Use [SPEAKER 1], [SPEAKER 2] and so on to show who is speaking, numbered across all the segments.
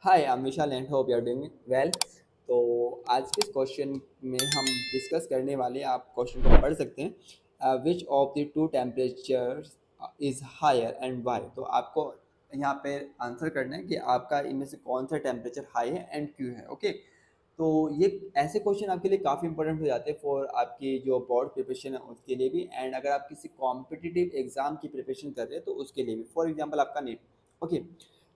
[SPEAKER 1] Hi, I am Vishal and hope you are doing well. तो आज के इस क्वेश्चन में हम डिस्कस करने वाले, आप क्वेश्चन को पढ़ सकते हैं, which of the two temperatures is higher and why. तो आपको यहाँ पे आंसर करना है कि आपका इनमें से कौन सा टेम्परेचर हाई है एंड क्यों है। ओके, तो ये ऐसे क्वेश्चन आपके लिए काफ़ी इंपॉर्टेंट हो जाते हैं फॉर आपकी जो बोर्ड प्रिपरेशन है उसके लिए भी, एंड अगर आप किसी कॉम्पिटिटिव एग्जाम की प्रिपरेशन कर रहे हैं तो उसके लिए भी, फॉर एग्जाम्पल आपका नीट। ओके,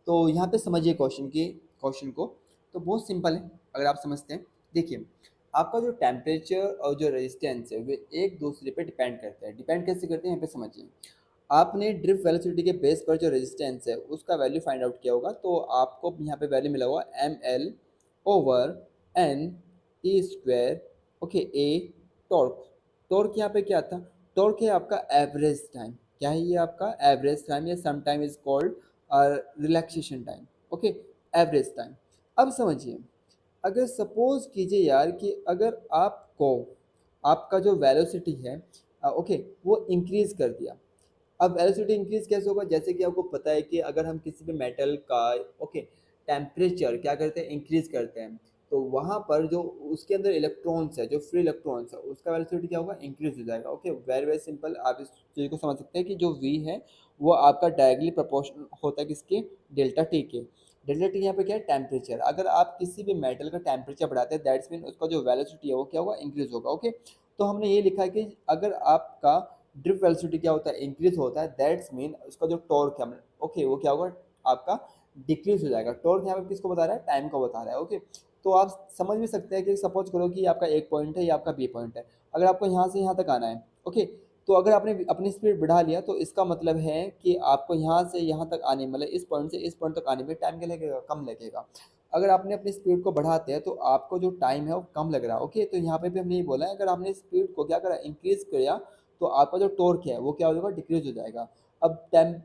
[SPEAKER 1] तो यहाँ पे समझिए क्वेश्चन को। तो बहुत सिंपल है अगर आप समझते हैं। देखिए, आपका जो टेम्परेचर और जो रेजिस्टेंस है वे एक दूसरे पे डिपेंड करते हैं। डिपेंड कैसे करते हैं यहाँ पे समझिए। आपने ड्रिफ्ट वेलोसिटी के बेस पर जो रेजिस्टेंस है उसका वैल्यू फाइंड आउट किया होगा, तो आपको यहाँ पे वैल्यू मिला होगा ml/n/e²। ओके, ए टॉर्क। टॉर्क यहाँ पे क्या था? टॉर्क है आपका एवरेज टाइम। क्या है ये? आपका एवरेज टाइम, या some time is called relaxation time. Okay, average time. अब समझिए, अगर सपोज कीजिए यार कि अगर आपको आपका जो वेलोसिटी है, ओके, वो इंक्रीज कर दिया। अब वेलोसिटी इंक्रीज कैसे होगा? जैसे कि आपको पता है कि अगर हम किसी भी मेटल का, ओके, टेम्परेचर क्या करते हैं? इंक्रीज करते हैं, तो वहाँ पर जो उसके अंदर इलेक्ट्रॉन्स है, जो फ्री इलेक्ट्रॉन्स है, उसका वेलोसिटी क्या होगा? इंक्रीज हो जाएगा। Okay, very very simple. आप इस चीज़ को समझ सकते हैं कि जो v है वो आपका डायरेक्टली प्रोपोर्शनल होता है किसके? डेल्टा टी के। डेल्टा टी यहाँ पे क्या है? टेम्परेचर। अगर आप किसी भी मेटल का टेम्परेचर बढ़ाते हैं, दैट्स मीन उसका जो वेलोसिटी है वो क्या होगा? इंक्रीज होगा। ओके, तो हमने ये लिखा है कि अगर आपका ड्रिफ्ट वेलोसिटी क्या होता है? इंक्रीज होता है, दैट्स मीन उसका जो टॉर्क है, ओके, वो क्या होगा? आपका डिक्रीज हो जाएगा। टॉर्क यहाँ पे किसको बता रहा है? टाइम को बता रहा है। ओके, तो आप समझ भी सकते हैं कि सपोज करो कि आपका एक पॉइंट है, या आपका बी पॉइंट है। अगर आपको यहाँ से यहाँ तक आना है, ओके, तो अगर आपने अपनी स्पीड बढ़ा लिया तो इसका मतलब है कि आपको यहाँ से यहाँ तक आने, मतलब इस पॉइंट से इस पॉइंट तक आने में टाइम क्या लगेगा? कम लगेगा। अगर आपने अपनी स्पीड को बढ़ाते हैं तो आपको जो टाइम है वो कम लग रहा है। ओके, तो यहाँ पे भी हमने ये बोला है, अगर आपने स्पीड को क्या करा? इंक्रीज किया, तो आपका जो टॉर्क है वो क्या हो जाएगा? डिक्रीज हो जाएगा। अब टेम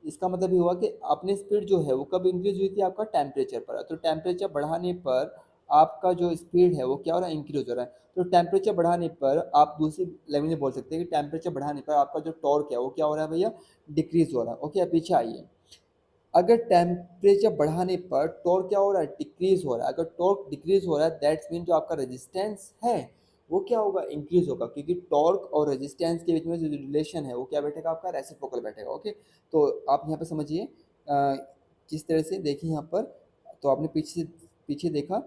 [SPEAKER 1] इसका मतलब ये हुआ कि अपनी स्पीड जो है वो कब इंक्रीज हुई थी? आपका टेम्परेचर पर। तो टेम्परेचर बढ़ाने पर आपका जो स्पीड है वो क्या हो रहा है? इंक्रीज हो रहा है। तो टेम्परेचर बढ़ाने पर आप दूसरी लैंग्वेज में बोल सकते हैं कि टेम्परेचर बढ़ाने पर आपका जो टॉर्क है वो क्या हो रहा है भैया? डिक्रीज हो रहा है। ओके, अब पीछे आइए। अगर टेम्परेचर बढ़ाने पर टॉर्क क्या हो रहा है? डिक्रीज हो रहा है। अगर टॉर्क डिक्रीज हो रहा है, दैट्स मीन जो आपका रेजिस्टेंस है वो क्या होगा? इंक्रीज होगा, क्योंकि टॉर्क और रेजिस्टेंस के बीच में जो रिलेशन है वो क्या बैठेगा? आपका रेसिप्रोकल बैठेगा। ओके, तो आप यहाँ पे समझिए किस तरह से। देखिए यहाँ पर, तो आपने पीछे पीछे देखा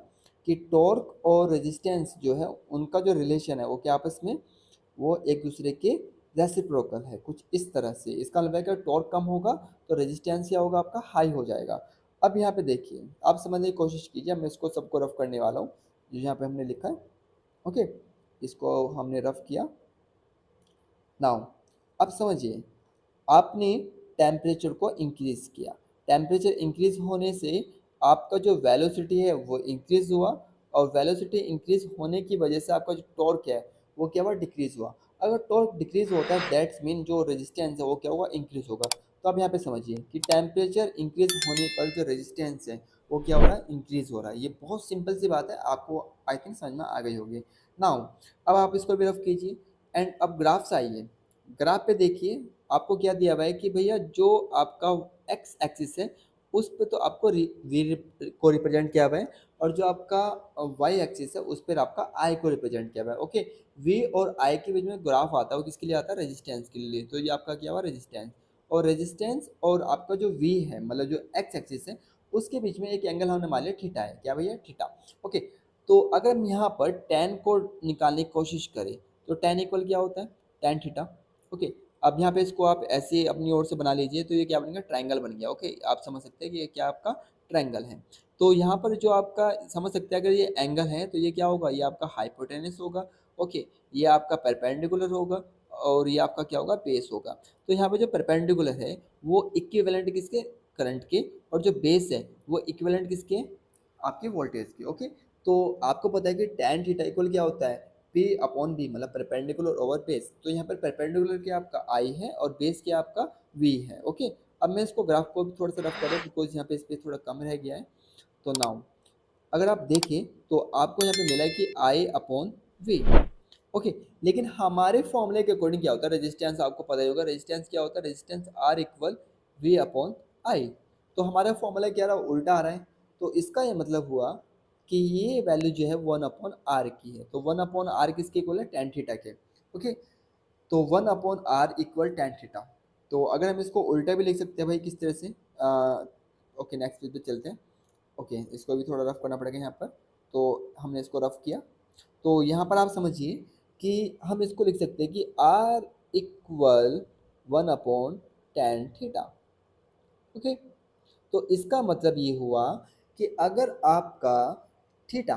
[SPEAKER 1] कि टॉर्क और रेजिस्टेंस जो है उनका जो रिलेशन है वो क्या आपस में, वो एक दूसरे के रेसिप्रोकल है, कुछ इस तरह से। इसका मतलब है कि टॉर्क कम होगा तो रेजिस्टेंस क्या होगा? आपका हाई हो जाएगा। अब यहाँ पे देखिए, आप समझने की कोशिश कीजिए। मैं इसको सबको रफ करने वाला हूँ जो यहाँ पे हमने लिखा है। ओके, इसको हमने रफ किया। नाउ अब समझिए, आपने टेम्परेचर को इंक्रीज किया। टेम्परेचर इंक्रीज होने से आपका जो वेलोसिटी है वो इंक्रीज हुआ, और वेलोसिटी इंक्रीज होने की वजह से आपका जो टॉर्क है वो क्या हुआ? डिक्रीज हुआ। अगर टॉर्क डिक्रीज होता है, दैट्स मीन जो रेजिस्टेंस है वो क्या होगा? इंक्रीज होगा। तो अब यहाँ पे समझिए कि टेम्परेचर इंक्रीज होने पर जो रेजिस्टेंस है वो क्या हो रहा है? इंक्रीज हो रहा है। ये बहुत सिंपल सी बात है, आपको आई थिंक समझ में आ गई होगी। नाउ अब आप इसको भी रफ कीजिए, एंड अब ग्राफ से आइए। ग्राफ पे देखिए, आपको क्या दिया हुआ है कि भैया जो आपका एक्स एक्सिस है उस पे तो आपको वी को रिप्रेजेंट किया हुआ है, और जो आपका वाई एक्सिस है उस पर आपका आई को रिप्रेजेंट किया हुआ है। ओके, वी और आई के बीच में ग्राफ आता है, वो किसके लिए आता है? रेजिस्टेंस के लिए। तो ये आपका क्या हुआ? रेजिस्टेंस। और रेजिस्टेंस और आपका जो वी है, मतलब जो एक्स एक्सिस है, उसके बीच में एक एंगल हमने मान लिया थीटा है। क्या भैया? थीटा। ओके, तो अगर हम यहाँ पर टेन को निकालने की कोशिश करें तो टेन इक्वल क्या होता है? Tan theta. ओके, अब यहाँ पे इसको आप ऐसे अपनी ओर से बना लीजिए, तो ये क्या बन गया? ट्रायंगल बन गया। ओके, आप समझ सकते हैं कि ये क्या आपका ट्रायंगल है। तो यहाँ पर जो आपका समझ सकते हैं, अगर ये एंगल है तो ये क्या होगा? ये आपका हाइपोटेनस होगा। ओके, ये आपका परपेंडिकुलर होगा, और ये आपका क्या होगा? बेस होगा। तो यहाँ पे जो परपेंडिकुलर है वो इक्विवेलेंट किसके? करंट के। और जो बेस है वो इक्विवेलेंट किसके? आपके वोल्टेज की। ओके, तो आपको पता है कि tan थीटा इक्वल क्या होता है? P अपॉन बी, मतलब परपेंडिकुलर ओवर बेस। तो यहाँ पर परपेंडिकुलर क्या आपका I है और बेस क्या आपका V है। ओके, अब मैं इसको ग्राफ को भी थोड़ा सा रफ करूँ, बिकॉज यहाँ पे स्पेस थोड़ा कम रह गया है। तो नाउ अगर आप देखें तो आपको यहाँ पे मिला है कि I अपॉन V। ओके, लेकिन हमारे फॉर्मूले के अकॉर्डिंग क्या होता है? रेजिस्टेंस आपको पता ही होगा। रेजिस्टेंस क्या होता है? Resistance R equal V upon I। तो हमारा फॉर्मूला क्या रहा, उल्टा आ रहा है। तो इसका ये मतलब हुआ कि ये वैल्यू जो है 1/r की है। तो 1/r किसके इक्वल है, tan थीटा के। ओके, तो 1/r इक्वल tan थीटा। तो अगर हम इसको उल्टा भी लिख सकते हैं भाई, किस तरह से, ओके नेक्स्ट पेज पे चलते हैं। ओके, इसको भी थोड़ा रफ करना पड़ेगा यहाँ पर। तो हमने इसको रफ किया, तो यहाँ पर आप समझिए कि हम इसको लिख सकते हैं कि r equal 1/tan theta. Okay, तो इसका मतलब ये हुआ कि अगर आपका थीटा,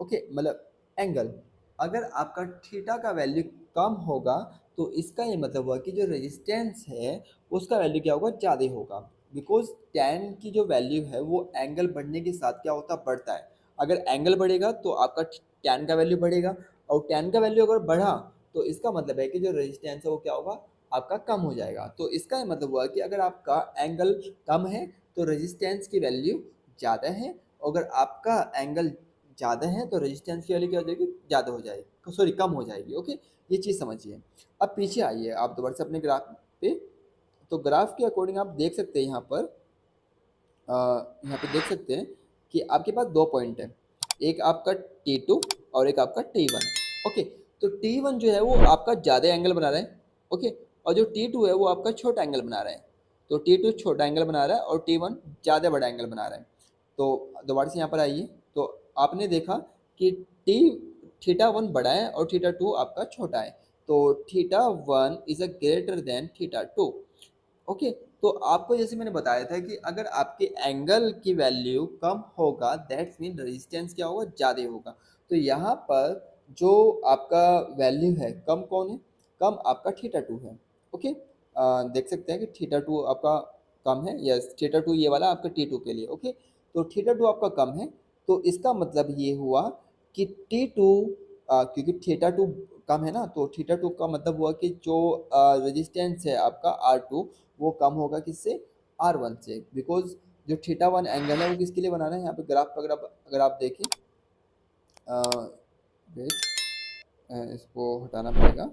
[SPEAKER 1] ओके मतलब एंगल, अगर आपका थीटा का वैल्यू कम होगा तो इसका ये मतलब हुआ कि जो रेजिस्टेंस है उसका वैल्यू क्या होगा, ज़्यादा होगा। बिकॉज tan की जो वैल्यू है वो एंगल बढ़ने के साथ क्या होता है, बढ़ता है। अगर एंगल बढ़ेगा तो आपका tan का वैल्यू बढ़ेगा, और tan का वैल्यू अगर बढ़ा तो इसका मतलब है कि जो रेजिस्टेंस है वो क्या होगा, आपका कम हो जाएगा। तो इसका ये मतलब हुआ कि अगर आपका एंगल कम है तो रेजिस्टेंस की वैल्यू ज़्यादा है, अगर आपका एंगल ज़्यादा है तो रेजिस्टेंस की वैल्यू क्या हो जाएगी, ज़्यादा हो जाएगी, सॉरी कम हो जाएगी। ओके, ये चीज़ समझिए। अब पीछे आइए आप दोबारा से अपने ग्राफ पे। तो ग्राफ के अकॉर्डिंग आप देख सकते हैं यहाँ पे देख सकते हैं कि आपके पास दो पॉइंट है, एक आपका T2 और एक आपका T1। ओके, तो T1 जो है वो आपका ज़्यादा एंगल बना रहा है। ओके, और जो T2 है वो आपका छोटा एंगल बना रहा है। तो T2 छोटा एंगल बना रहा है और T1 ज़्यादा बड़ा एंगल बना रहा है। तो दोबारा से यहाँ पर आइए, तो आपने देखा कि थीटा 1 बड़ा है और थीटा 2 आपका छोटा है। तो theta 1 is a greater than theta 2। Okay, तो आपको जैसे मैंने बताया था कि अगर आपके एंगल की वैल्यू कम होगा दैट्स मीन रेजिस्टेंस क्या होगा, ज़्यादा होगा। तो यहाँ पर जो आपका वैल्यू है कम कौन है, कम आपका थीटा 2 है। ओके, देख सकते हैं कि थीटा 2 आपका कम है, यस थीटा 2 ये वाला आपका T2 के लिए। ओके, तो थीटा 2 आपका कम है, तो इसका मतलब ये हुआ कि T2, क्योंकि थीटा 2 कम है ना, तो थीटा 2 का मतलब हुआ कि जो रेजिस्टेंस है आपका R2 वो कम होगा किससे, R1 से। बिकॉज जो थीटा 1 एंगल है वो किसके लिए बनाना है, यहाँ पे ग्राफ पर अगर आप देखें, वेट, इसको हटाना पड़ेगा।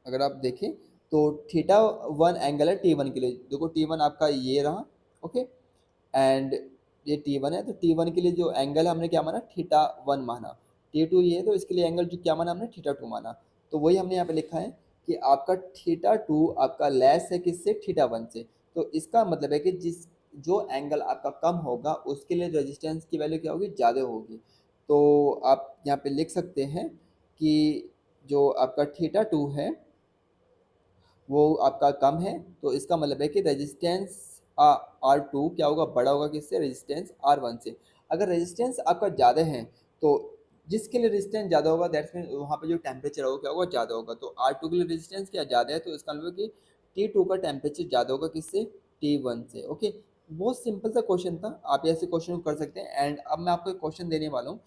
[SPEAKER 1] अगर आप देखें तो थीटा 1 एंगल है T1 के लिए। देखो T1 आपका ये रहा। ओके, एंड ये T1 है, तो T1 के लिए जो एंगल हमने क्या माना, थीटा 1 माना। T2 ये है, तो इसके लिए एंगल जो क्या माना हमने, थीटा 2 माना। तो वही हमने यहाँ पे लिखा है कि आपका थीटा 2 आपका लेस है किससे, थीटा 1 से। तो इसका मतलब है कि जो एंगल आपका कम होगा उसके लिए रेजिस्टेंस की वैल्यू क्या होगी, ज़्यादा होगी। तो आप यहाँ पे लिख सकते हैं कि जो आपका थीटा 2 है वो आपका कम है, तो इसका मतलब है कि रेजिस्टेंस R2 क्या होगा, बड़ा होगा किससे, रेजिस्टेंस R1 से। अगर रेजिस्टेंस आपका ज़्यादा है तो जिसके लिए रेजिस्टेंस ज़्यादा होगा दैट्स मीन वहाँ पे जो टेम्परेचर होगा क्या होगा, ज़्यादा होगा। तो R2 के लिए रेजिस्टेंस क्या ज़्यादा है, तो इसका मतलब है कि T2 का टेम्परेचर ज़्यादा होगा किससे, T1 से। ओके, बहुत सिंपल सा क्वेश्चन था, आप ऐसे क्वेश्चन कर सकते हैं। एंड अब मैं आपको एक क्वेश्चन देने वाला हूँ।